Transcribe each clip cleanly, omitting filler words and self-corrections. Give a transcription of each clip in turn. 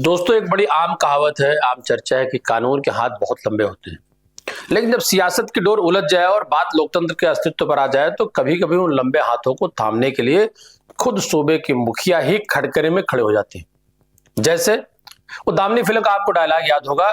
दोस्तों, एक बड़ी आम कहावत है, आम चर्चा है कि कानून के हाथ बहुत लंबे होते हैं। लेकिन जब सियासत की डोर उलझ जाए और बात लोकतंत्र के अस्तित्व पर आ जाए तो कभी कभी उन लंबे हाथों को थामने के लिए खुद सूबे की मुखिया ही खड़करे में खड़े हो जाते हैं। जैसे वो दामनी फिल्म का आपको डायलॉग याद होगा,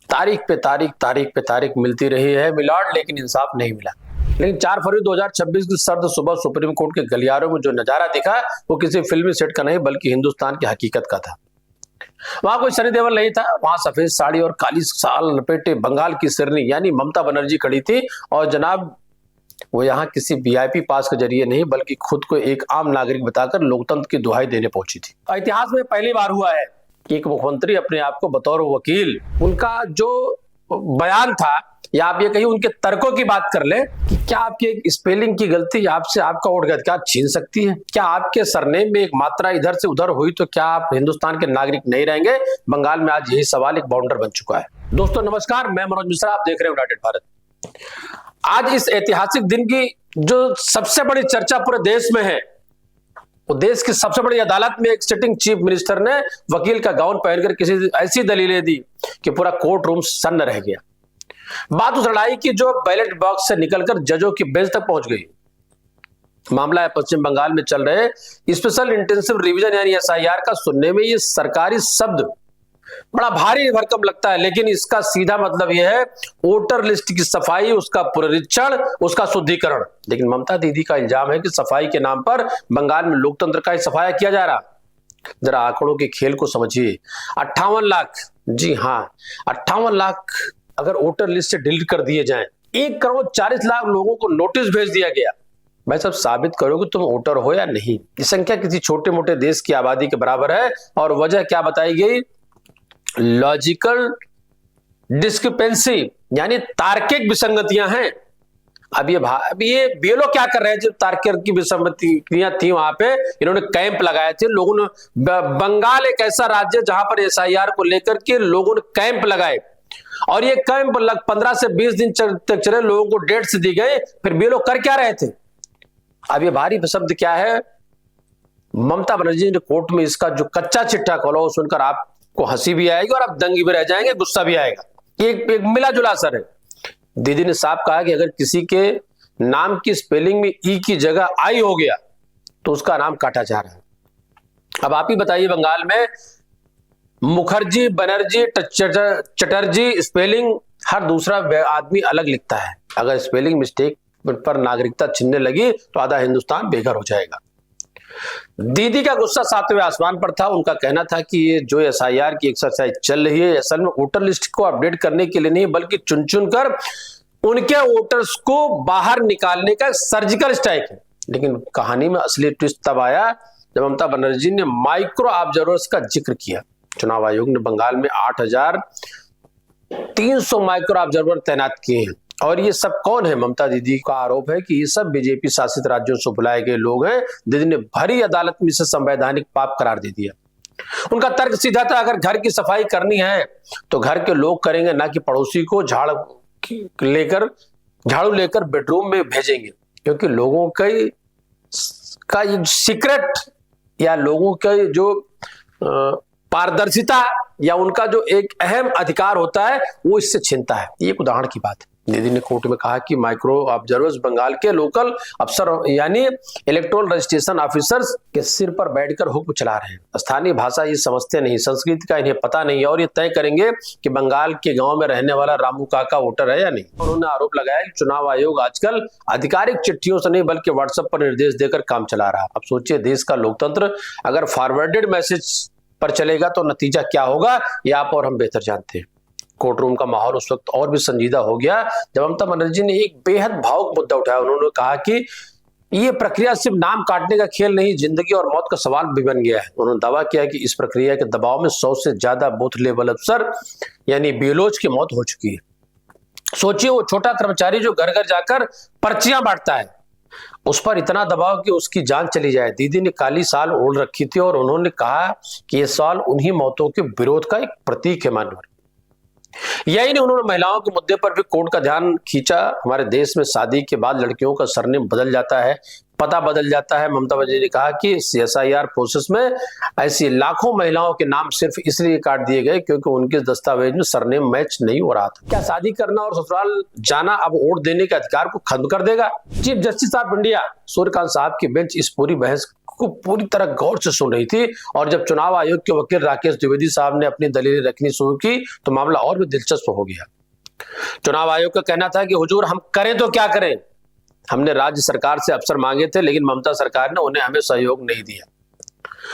तारीख पे तारीख मिलती रही है मिलाड, लेकिन इंसाफ नहीं मिला। लेकिन 4 फरवरी 2026 की सर्द सुबह सुप्रीम कोर्ट के गलियारों में जो नजारा दिखा वो किसी फिल्मी सेट का नहीं बल्कि हिंदुस्तान की हकीकत का था। वहां कोई सनी देओल नहीं था, वहां सफेद साड़ी और काली शाल लपेटे बंगाल की सिरनी यानी ममता बनर्जी खड़ी थी। और जनाब, वो यहाँ किसी वीआईपी पास के जरिए नहीं बल्कि खुद को एक आम नागरिक बताकर लोकतंत्र की दुहाई देने पहुंची थी। इतिहास में पहली बार हुआ है कि एक मुख्यमंत्री अपने आप को बतौर वकील, उनका जो बयान था या आप ये कहिए उनके तर्कों की बात कर ले कि क्या आपकी एक स्पेलिंग की गलती आपसे आपका वोट का अधिकार छीन सकती है? क्या आपके सरनेम में एक मात्रा इधर से उधर हुई तो क्या आप हिंदुस्तान के नागरिक नहीं रहेंगे? बंगाल में आज यही सवाल एक बाउंडर बन चुका है। दोस्तों नमस्कार, मैं मनोज मिश्रा, आप देख रहे हैं यूनाइटेड भारत। आज इस ऐतिहासिक दिन की जो सबसे बड़ी चर्चा पूरे देश में है, वो देश की सबसे बड़ी अदालत में एक सिटिंग चीफ मिनिस्टर ने वकील का गाउन पहनकर किसी ऐसी दलीलें दी कि पूरा कोर्ट रूम सन्न रह गया। बात उस लड़ाई की जो बैलेट बॉक्स से निकलकर जजों की बेंच तक पहुंच गई। मामला है पश्चिम बंगाल में चल रहे स्पेशल इंटेंसिव रिवीजन यानी एसआईआर का। सुनने में ये सरकारी शब्द बड़ा भारी भरकम लगता है, लेकिन इसका सीधा मतलब यह है वोटर लिस्ट की सफाई, उसका पुनरीक्षण, उसका शुद्धिकरण। लेकिन ममता दीदी का इल्जाम है कि सफाई के नाम पर बंगाल में लोकतंत्र का ही सफाया किया जा रहा। जरा आंकड़ों के खेल को समझिए। 58 लाख, जी हाँ 58 लाख अगर वोटर लिस्ट से डिलीट कर दिए जाएं, 1 करोड़ 40 लाख लोगों को नोटिस भेज दिया गया। भाई सब साबित करो कि तुम वोटर हो या नहीं। ये संख्या किसी छोटे मोटे देश की आबादी के बराबर है। और वजह क्या बताई गई? लॉजिकल डिस्क्रिपेंसी यानी तार्किक विसंगतियां हैं। अब ये बीएलओ क्या कर रहे हैं? जब तार्किक की विसंगतियां थी वहां पे इन्होंने कैंप लगाए थे। लोगों ने, बंगाल एक ऐसा राज्य जहां पर एसआईआर को लेकर के लोगों ने कैंप लगाए और ये कैंप 15 से 20 दिन तक चले। लोगों को डेट्स दी गई। फिर बीएलओ कर क्या रहे थे? अब ये भारी शब्द क्या है? ममता बनर्जी ने कोर्ट में इसका जो कच्चा चिट्ठा खोला वो सुनकर आपको हंसी भी आएगी और आप दंगी भी रह जाएंगे, गुस्सा भी आएगा। एक मिला जुला असर है। दीदी ने साफ कहा कि अगर किसी के नाम की स्पेलिंग में ई की जगह आई हो गया तो उसका नाम काटा जा रहा है। अब आप ही बताइए, बंगाल में मुखर्जी, बनर्जी, चटर्जी स्पेलिंग हर दूसरा आदमी अलग लिखता है। अगर स्पेलिंग मिस्टेक पर नागरिकता छीनने लगी तो आधा हिंदुस्तान बेघर हो जाएगा। दीदी का गुस्सा 7वें आसमान पर था। उनका कहना था कि ये जो एसआईआर की एक्सरसाइज चल रही है असल में वोटर लिस्ट को अपडेट करने के लिए नहीं बल्कि चुन चुन कर उनके वोटर्स को बाहर निकालने का सर्जिकल स्ट्राइक है। लेकिन कहानी में असली ट्विस्ट तब आया जब ममता बनर्जी ने माइक्रो ऑब्जर्वर्स का जिक्र किया। चुनाव आयोग ने बंगाल में 8300 माइक्रो ऑब्जर्वर तैनात किए हैं। और ये सब कौन है? ममता दीदी का आरोप है कि ये सब बीजेपी शासित राज्यों से बुलाए गए लोग हैं। दीदी ने भरी अदालत में इसे संवैधानिक पाप करार दे दिया। उनका तर्क सीधा था, अगर घर की सफाई करनी है तो घर के लोग करेंगे, ना कि पड़ोसी को झाड़ू लेकर बेडरूम में भेजेंगे। क्योंकि लोगों का सीक्रेट या लोगों का जो पारदर्शिता या उनका जो एक अहम अधिकार होता है वो इससे छीनता है। ये एक उदाहरण की बात है। दीदी ने कोर्ट में कहा कि माइक्रो ऑब्जर्वर्स बंगाल के लोकल अफसर यानी इलेक्टोरल रजिस्ट्रेशन ऑफिसर्स के सिर पर बैठकर हुक्म चला रहे हैं। स्थानीय भाषा ये समझते नहीं, संस्कृति का इन्हें पता नहीं है और ये तय करेंगे कि बंगाल के गांव में रहने वाला रामू काका वोटर है या नहीं। उन्होंने आरोप लगाया कि चुनाव आयोग आजकल आधिकारिक चिट्ठियों से नहीं बल्कि व्हाट्सएप पर निर्देश देकर काम चला रहा है। अब सोचिए, देश का लोकतंत्र अगर फॉरवर्डेड मैसेज पर चलेगा तो नतीजा क्या होगा ये आप और हम बेहतर जानते हैं। कोर्ट रूम का माहौल उस वक्त और भी संजीदा हो गया जब ममता बनर्जी ने एक बेहद भावुक मुद्दा उठाया। उन्होंने कहा कि ये प्रक्रिया सिर्फ नाम काटने का खेल नहीं, जिंदगी और मौत का सवाल भी बन गया है। उन्होंने दावा किया कि इस प्रक्रिया के दबाव में 100 से ज्यादा बूथ लेवल अफसर यानी बीएलओज की मौत हो चुकी है। सोचिए, वो छोटा कर्मचारी जो घर घर जाकर पर्चियां बांटता है, उस पर इतना दबाव कि उसकी जान चली जाए। दीदी ने काली शाल ओढ़ रखी थी और उन्होंने कहा कि यह शाल उन्हीं मौतों के विरोध का एक प्रतीक है। मानवर यही नहीं, उन्होंने महिलाओं के मुद्दे पर भी कोर्ट का ध्यान खींचा। हमारे देश में शादी के बाद लड़कियों का सरनेम बदल जाता है, पता बदल जाता है। ममता बनर्जी ने कहा कि CSIR प्रोसेस में ऐसी लाखों महिलाओं के नाम सिर्फ इसलिए काट दिए गए क्योंकि उनके दस्तावेज में सरनेम मैच नहीं हो रहा था। क्या शादी करना और ससुराल जाना अब वोट देने के अधिकार को खत्म कर देगा? Chief justice of India Suryakant साहब की बेंच इस पूरी बहस को पूरी तरह गौर से सुन रही थी और जब चुनाव आयोग के वकील राकेश द्विवेदी साहब ने अपनी दलीलें रखनी शुरू की तो मामला और भी दिलचस्प हो गया। चुनाव आयोग का कहना था कि हुजूर हम करें तो क्या करें, हमने राज्य सरकार से अफसर मांगे थे लेकिन ममता सरकार ने उन्हें हमें सहयोग नहीं दिया।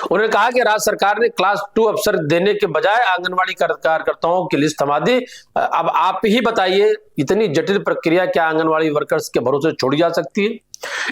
उन्होंने कहा कि राज्य सरकार ने क्लास 2 अफसर देने के बजाय आंगनबाड़ी कार्यकर्ताओं की लिस्ट थमा दी। अब आप ही बताइए, इतनी जटिल प्रक्रिया क्या आंगनबाड़ी वर्कर्स के भरोसे छोड़ी जा सकती है?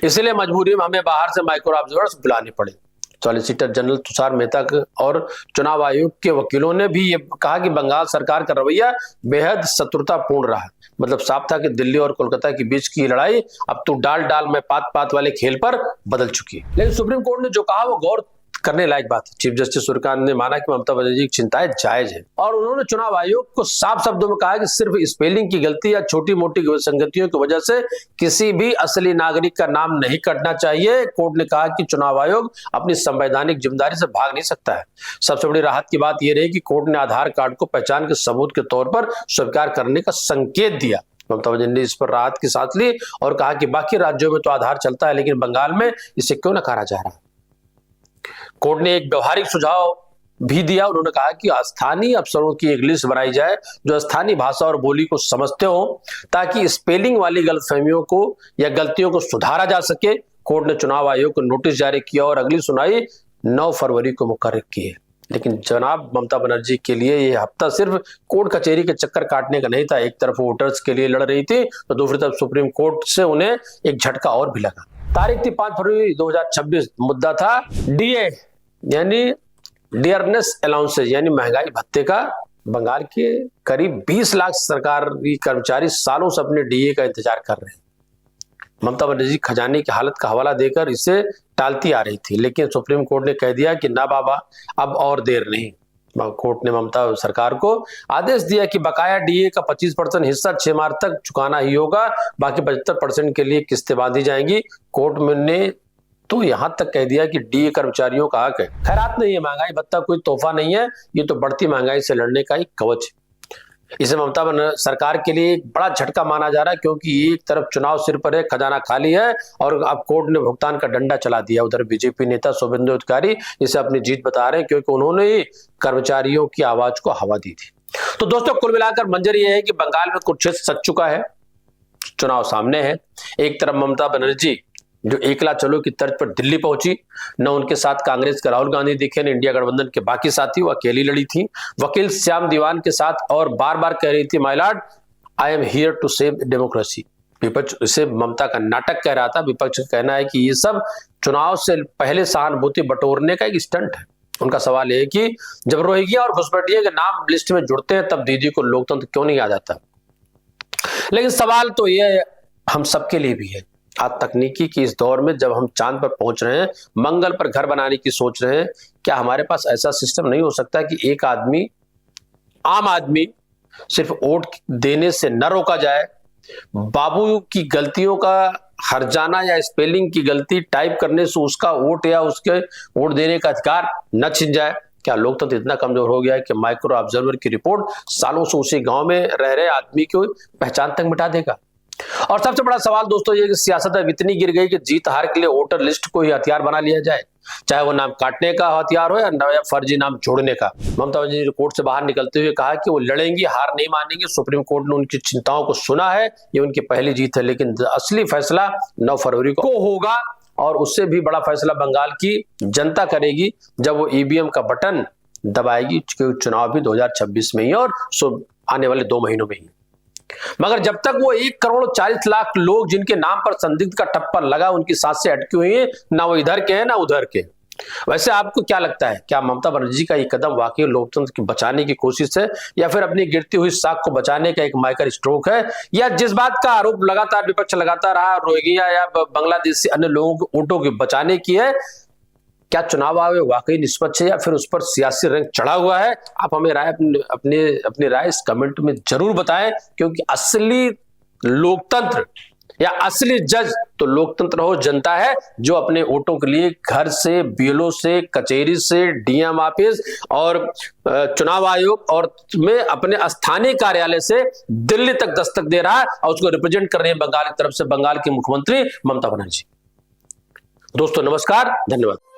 इसलिए मजबूरी में हमें बाहर से माइक्रो ऑब्जर्वर्स बुलाने पड़े। सॉलिसिटर जनरल तुषार मेहता और चुनाव आयोग के वकीलों ने भी ये कहा कि बंगाल सरकार का रवैया बेहद शत्रुतापूर्ण रहा। मतलब साफ था कि दिल्ली और कोलकाता के बीच की लड़ाई अब तो डाल डाल में पात पात वाले खेल पर बदल चुकी है। लेकिन सुप्रीम कोर्ट ने जो कहा वो गौर करने लायक बात है। चीफ जस्टिस सूर्यकांत ने माना कि ममता बनर्जी की चिंताएं जायज है और उन्होंने चुनाव आयोग को साफ शब्दों में कहा कि सिर्फ स्पेलिंग की गलती या छोटी मोटी विसंगतियों की वजह से किसी भी असली नागरिक का नाम नहीं कटना चाहिए। कोर्ट ने कहा कि चुनाव आयोग अपनी संवैधानिक जिम्मेदारी से भाग नहीं सकता है। सबसे बड़ी राहत की बात यह रही कि कोर्ट ने आधार कार्ड को पहचान के सबूत के तौर पर स्वीकार करने का संकेत दिया। ममता बनर्जी ने इस पर राहत की सांस ली और कहा कि बाकी राज्यों में तो आधार चलता है लेकिन बंगाल में इसे क्यों नकारा जा रहा है। कोर्ट ने एक व्यवहारिक सुझाव भी दिया। उन्होंने कहा कि स्थानीय अफसरों की एक लिस्ट बनाई जाए जो स्थानीय भाषा और बोली को समझते हो ताकि स्पेलिंग वाली गलतफहमियों को या गलतियों को सुधारा जा सके। कोर्ट ने चुनाव आयोग को नोटिस जारी किया और अगली सुनवाई 9 फरवरी को मुकर्रर की है। लेकिन जनाब ममता बनर्जी के लिए यह हफ्ता सिर्फ कोर्ट कचहरी के चक्कर काटने का नहीं था। एक तरफ वोटर्स के लिए लड़ रही थी तो दूसरी तरफ सुप्रीम कोर्ट से उन्हें एक झटका और भी लगा। तारीख थी 5 फरवरी 2026। मुद्दा था DA यानी डियरनेस अलाउंसेज यानी महंगाई भत्ते का। बंगाल के करीब 20 लाख सरकारी कर्मचारी सालों से अपने DA का इंतजार कर रहे हैं। ममता बनर्जी खजाने की हालत का हवाला देकर इसे टालती आ रही थी लेकिन सुप्रीम कोर्ट ने कह दिया कि ना बाबा, अब और देर नहीं। कोर्ट ने ममता सरकार को आदेश दिया कि बकाया DA का 25% हिस्सा 6 माह तक चुकाना ही होगा, बाकी 75% के लिए किस्तें बांधी जाएंगी। कोर्ट ने तो यहां तक कह दिया कि DA कर्मचारियों का हक है। खैरात नहीं है, महंगाई भत्ता कोई तोहफा नहीं है, ये तो बढ़ती महंगाई से लड़ने का एक कवच है। इसे ममता सरकार के लिए एक बड़ा झटका माना जा रहा है क्योंकि एक तरफ चुनाव सिर पर है, खजाना खाली है और अब कोर्ट ने भुगतान का डंडा चला दिया। उधर बीजेपी नेता शुभेंदु अधिकारी इसे अपनी जीत बता रहे हैं क्योंकि उन्होंने ही कर्मचारियों की आवाज को हवा दी थी। तो दोस्तों कुल मिलाकर मंजर यह है कि बंगाल में कुछ सच चुका है, चुनाव सामने है। एक तरफ ममता बनर्जी जो एकला चलो की तर्ज पर दिल्ली पहुंची, न उनके साथ कांग्रेस के राहुल गांधी दिखे, न इंडिया गठबंधन के बाकी साथी, वो अकेली लड़ी थी वकील श्याम दीवान के साथ और बार बार कह रही थी my lord I am here to save democracy. विपक्ष इसे ममता का नाटक कह रहा था। विपक्ष का कहना है कि ये सब चुनाव से पहले सहानुभूति बटोरने का एक स्टंट है। उनका सवाल है कि जब रोहिंग्या और घुसपैठिया के नाम लिस्ट में जुड़ते हैं तब दीदी को लोकतंत्र क्यों नहीं आ जाता। लेकिन सवाल तो ये हम सबके लिए भी है। आज तकनीकी की इस दौर में जब हम चांद पर पहुंच रहे हैं, मंगल पर घर बनाने की सोच रहे हैं, क्या हमारे पास ऐसा सिस्टम नहीं हो सकता कि एक आदमी, आम आदमी सिर्फ वोट देने से न रोका जाए, बाबू की गलतियों का हर्जाना या स्पेलिंग की गलती टाइप करने से उसका वोट या उसके वोट देने का अधिकार न छिन जाए? क्या लोकतंत्र इतना कमजोर हो गया है कि माइक्रो ऑब्जर्वर की रिपोर्ट सालों से उसी गांव में रह रहे आदमी की पहचान तक मिटा देगा? और सबसे बड़ा सवाल दोस्तों ये कि सियासत अब इतनी गिर गई कि जीत हार के लिए वोटर लिस्ट को ही हथियार बना लिया जाए, चाहे वो नाम काटने का हथियार हो या फर्जी नाम जोड़ने का। ममता बनर्जी ने कोर्ट से बाहर निकलते हुए कहा कि वो लड़ेंगी, हार नहीं मानेंगे। सुप्रीम कोर्ट ने उनकी चिंताओं को सुना है, ये उनकी पहली जीत है, लेकिन असली फैसला 9 फरवरी को होगा और उससे भी बड़ा फैसला बंगाल की जनता करेगी जब वो EVM का बटन दबाएगी, क्योंकि चुनाव भी 2026 में ही और आने वाले 2 महीनों में ही। मगर जब तक वो 1,40,00,000 लोग जिनके नाम पर संदिग्ध का ठप्पा लगा उनकी सांसें अटकी हुई हैं, ना वो इधर के हैं ना उधर के। वैसे आपको क्या लगता है, क्या ममता बनर्जी का ये कदम वाकई लोकतंत्र की बचाने की कोशिश है या फिर अपनी गिरती हुई साख को बचाने का एक माइकर स्ट्रोक है, या जिस बात का आरोप लगातार विपक्ष लगाता रहा रोहिंग्या या बांग्लादेशी अन्य लोगों के वोटों की बचाने की है, क्या चुनाव आयोग वाकई निष्पक्ष है या फिर उस पर सियासी रंग चढ़ा हुआ है? आप हमें अपनी राय इस कमेंट में जरूर बताएं, क्योंकि असली लोकतंत्र या असली जज तो लोकतंत्र हो, जनता है जो अपने वोटों के लिए घर से, बीएलओ से, कचहरी से, डीएम ऑफिस और चुनाव आयोग और में अपने स्थानीय कार्यालय से दिल्ली तक दस्तक दे रहा है और उसको रिप्रेजेंट कर रही है बंगाल की तरफ से बंगाल की मुख्यमंत्री ममता बनर्जी। दोस्तों नमस्कार, धन्यवाद।